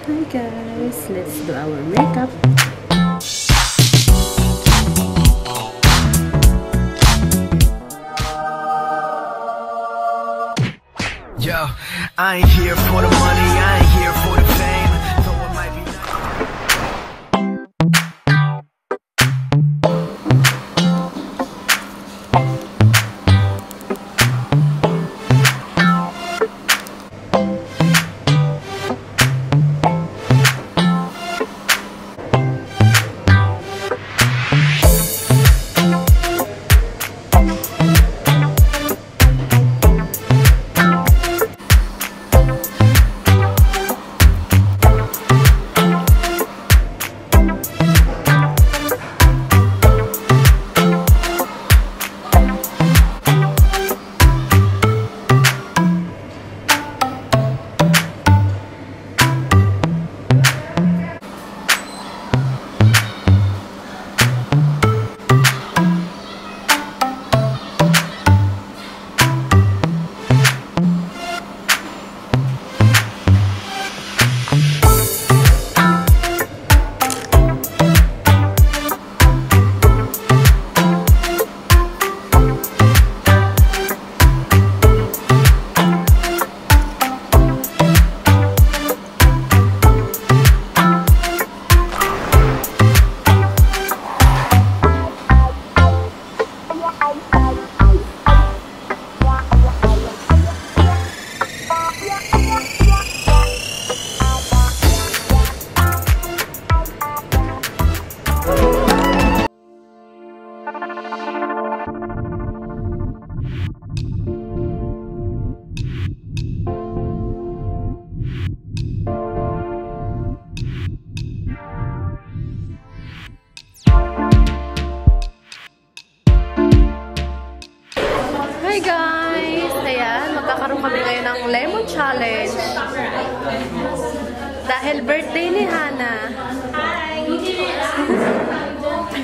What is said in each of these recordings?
Hi guys, let's do our makeup. Yo, I ain't here for the money, I ain't here for the fame. Though it might be Hi guys! Ayan, magkakaroon kami ngayon ng lemon challenge. Dahil birthday ni Hana. Hi!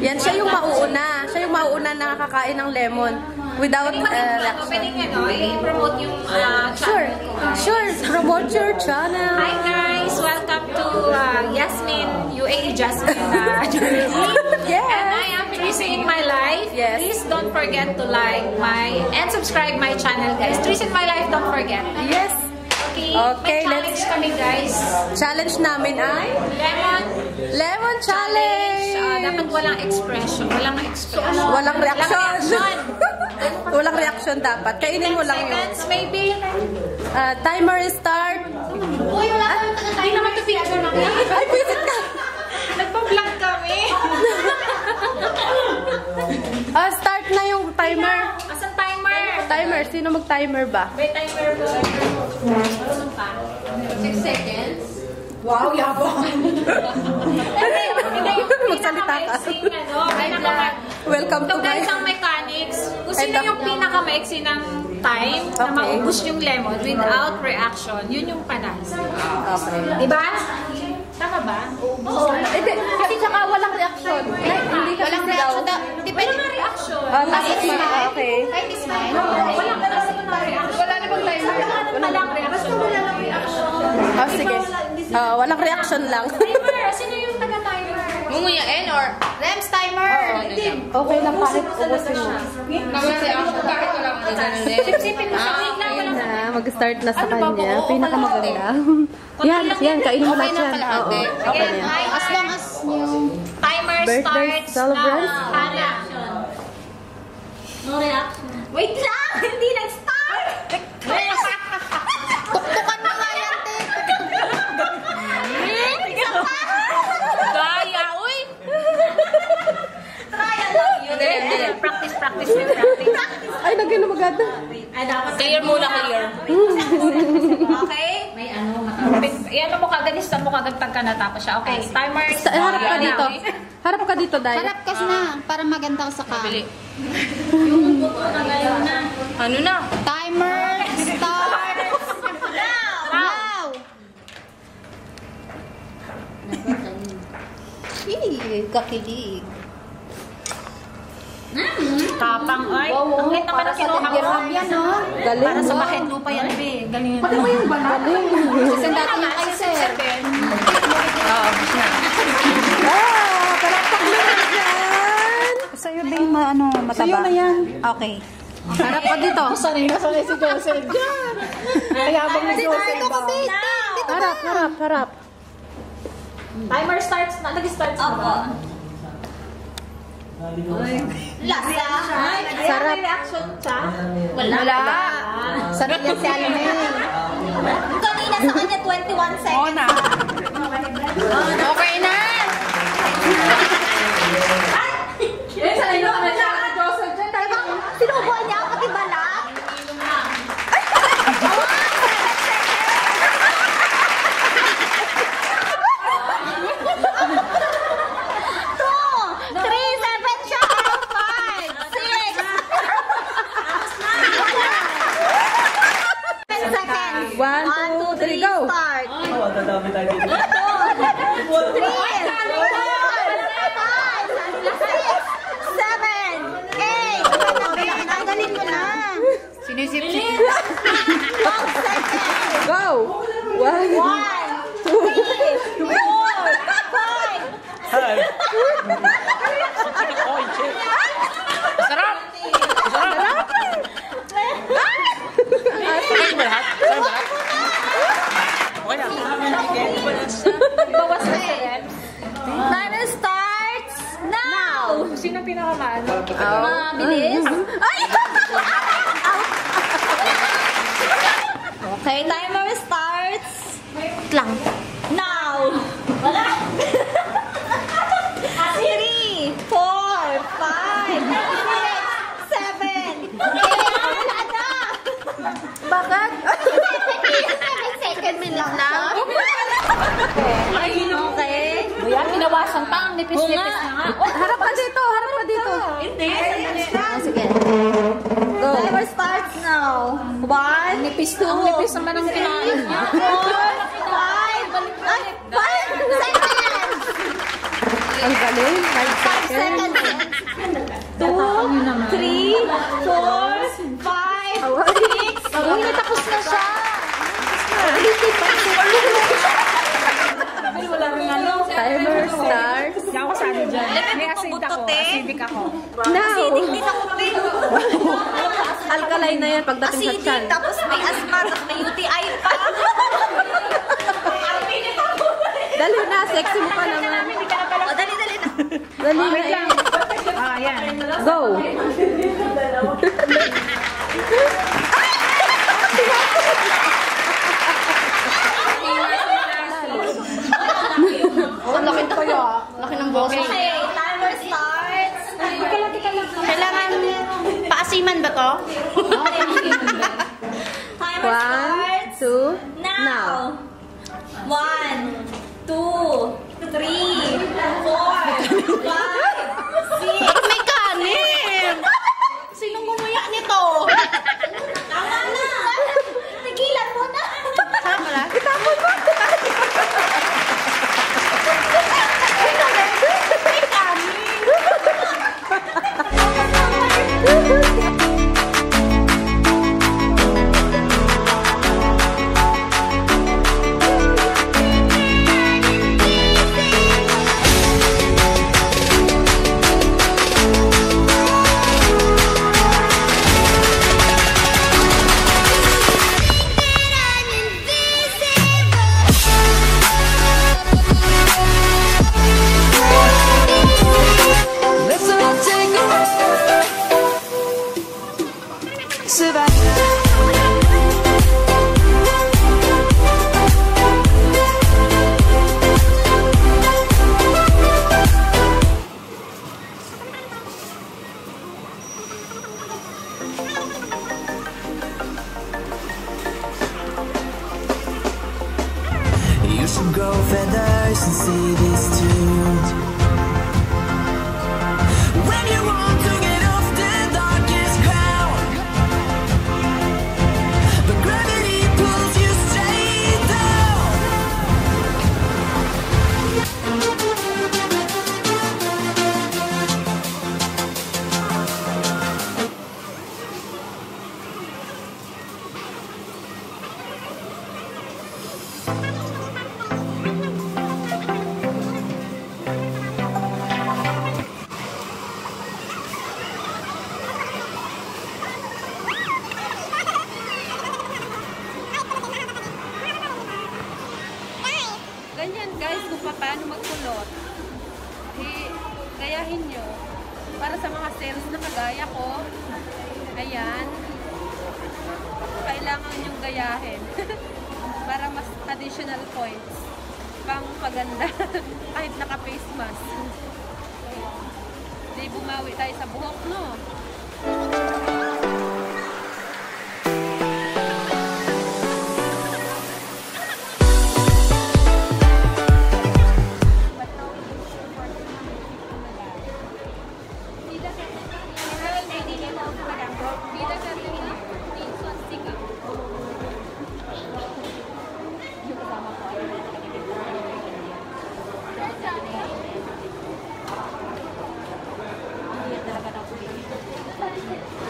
Yan, siya yung mauuna. Siya yung mauuna na nakakain ng lemon. Without reaction. Pwedeng i-promote yung Sure. Sure. Promote your channel. Hi guys! Welcome to Yasmin, UAE Jasmine journey. Yes! And I am Trissy in my life. Yes. Please don't forget to like and subscribe my channel guys. Trissy in my life, don't forget. Yes! Okay, Okay, may challenge kami guys. Challenge namin ay Lemon Challenge! Dapat walang expression. Walang expression. Walang reaction. reaction. Walang reaction dapat. Kainin mo lang yun. Seconds maybe. Timer start. Uy, wala kami taga-tayo. Hindi naman ito picture na kami. Ay, visit ka! Nagpa-vlog kami. Start na yung timer. Asan timer? Timer. Sino mag-timer ba? May timer po. Ano pa? 6 seconds. Wow, yabang! Magsalita ka. Welcome to Ito my... guys ang mechanics. Kung sino yung pinakamaiksi ng time na maubos yung lemon without reaction, yun yung panalo. Okay. Diba? Tama ba? Oo. Kasi tsaka walang reaction. Hindi ka Walang sigaw. reaction. Depende na reaction. Tapos okay. Kahit smile. Walang reaction. Wala na bang timer? Walang reaction. Sige. Walang reaction lang. Timer! Sino yung taga-timer? Mumuyain or Rems timer! Okay lang kahit ubusin mo. Kasi ako kahit walang Sipsipin mo siya. Wait lang, Ayun walang na, mag-start na sa kanya. Pinakamaganda. Yan, kainin mo lahat yan. Oo, okay na yan. As long as yung timer Birthday starts celebrants? now. Hana. no reaction. Wait lang! Hindi nag-start! Tuktukan mo nga yan, te! Gaya, uy! Trial lang yun. Practice. Ay, naging na maganda. Ay, dapat Clear muna, clear. Okay? May ano, yan mo kagad, isa mo kagad pagka natapos siya. Okay, timer. Harap ka dito. Harap ka dito, Day. Harap kasi na, para maganda ka sa kami. Yung buto na ngayon na. Ano na? Timer starts now! Kakilig. Tapang, ay. Ang lit naman ang kinuha ko. Yan, no? Galing. Para sa bahay lupa yan, be. Galing. Galing. Kasi dati yung kay Sir. Sa'yo na yan. Okay. Harap ka dito. Sanay na sanay si Joseph. Diyan! Kaya bang ni Joseph ba? Harap, harap, harap. Timer starts na. Nag-starts na ba? Lasa. Sarap. May reaction siya? Wala. Sarap yan si Alamel. Kanina sa kanya 21 seconds. Oo na. Okay na. Sanay na sanay siya. Joseph dyan. Talagang sinubuan niya ako pati balat. One, two, three, go! Start. Dadami tayo dito. 3, 4, 5, 6, 7, 8. Tanggalin mo na. Sinisip-sip. 12 seconds. Go! One. 1, 2, 3, 4, 5. Oy, shit. Sarap! Sarap! Sa'yo ba lahat? Sa'yo ba lahat? Okay na. Bawas na siya. Timer starts now. Sino pinakamaano? Mabilis. Ay! Okay, timer starts. Lang. Now. Wala. 3, 4, 5, 6, 7, 8. Wala na. Bakit? 7 second minutes na. Okay. Ayan, pinawasan pa. Ang nipis-nipis na nga. Harap ka dito, harap ka dito. Hindi. Sige. Go. Timer starts now. 1, Nipis to. Ang nipis naman ang kinain niya. 4, 5 seconds. Ang galing. 5 5 seconds. seconds. 2, 3, 4, 5, 6. Uy, natapos na siya. Wala rin ano. Timer starts. Hindi ako sali dyan. May acid ako. Acidic ako. Now. Acidic din ako. Alkaline na yan pagdating sa Acidic, tiyan. tapos may asthma, tapos may UTI pa. Dali na, sexy mo pa naman. O, dali na. Dali na yan. Ah, yan. Go. Laki ng boses. Okay, timer starts. Kailangan paasiman ba to? Timer 1, starts 2, now. 1, 2, 3, 4, 5, 6. May kanin! Sinong gumuya nito? Tama na! Tigilan mo na! Tama na. Itapon mo. Let's all take a survive. You should grow feathers and see this too. When you want to get off the darkest ground, but gravity pulls you straight down. Ganyan guys, kung paano magkulot. Gayahin nyo. Para sa mga sales na kagaya ko. Ayan. Kailangan nyong gayahin. Para mas additional points. Pang paganda. Kahit naka-face mask. Di bumawi tayo sa buhok, no?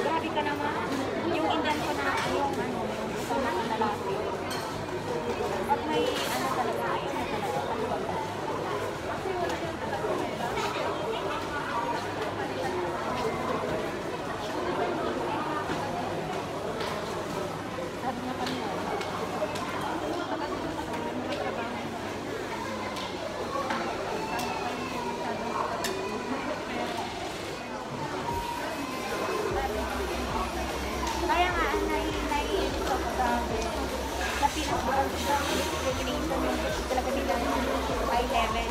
Grabe ka naman. Yung Indian ko na yung sama ng lalaki. At may talaga, Kasi wala yung talaga. Sabi niya kanina. Kaya nga, naiinit ako grabe. Sa pinag-buwan ko siya, regulation yung talaga nila high level.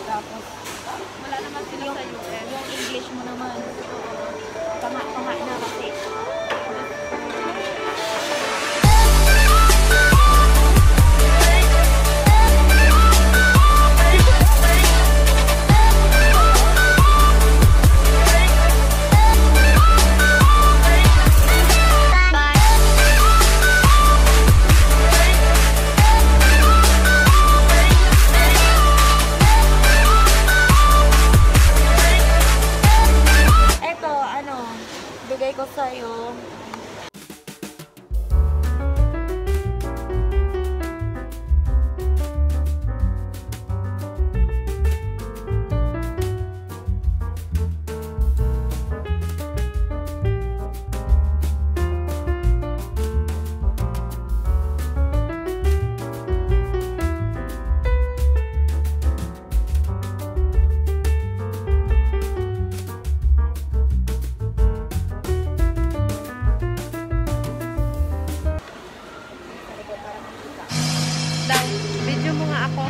Tapos, Wala naman sila sa US. yung English mo naman, pama na kasi. Bigay ko sa'yo. Video mo nga ako.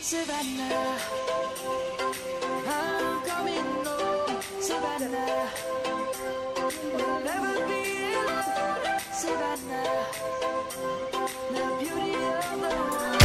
Savannah, I'm coming home. Savannah, we'll never be alone. Savannah, the beauty of the world.